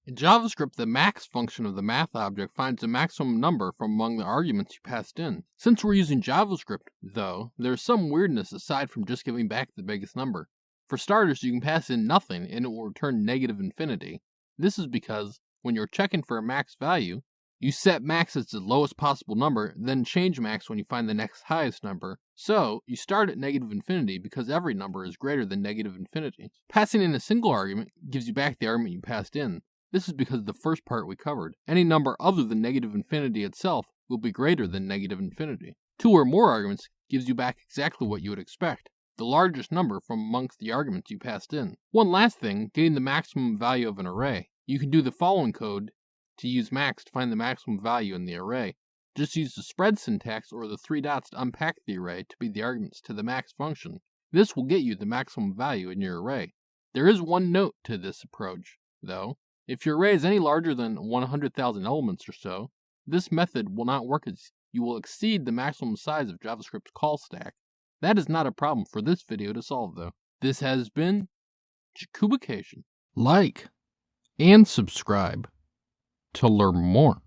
In JavaScript, the max function of the math object finds the maximum number from among the arguments you passed in. Since we're using JavaScript, though, there's some weirdness aside from just giving back the biggest number. For starters, you can pass in nothing and it will return negative infinity. This is because, when you're checking for a max value, you set max as the lowest possible number, then change max when you find the next highest number. So, you start at negative infinity because every number is greater than negative infinity. Passing in a single argument gives you back the argument you passed in. This is because of the first part we covered. Any number other than negative infinity itself will be greater than negative infinity. 2 or more arguments gives you back exactly what you would expect, the largest number from amongst the arguments you passed in. One last thing, getting the maximum value of an array. You can do the following code to use max to find the maximum value in the array. Just use the spread syntax or the 3 dots to unpack the array to be the arguments to the max function. This will get you the maximum value in your array. There is one note to this approach, though. If your array is any larger than 100,000 elements or so, this method will not work as you will exceed the maximum size of JavaScript's call stack. That is not a problem for this video to solve, though. This has been Jakubication. Like and subscribe to learn more.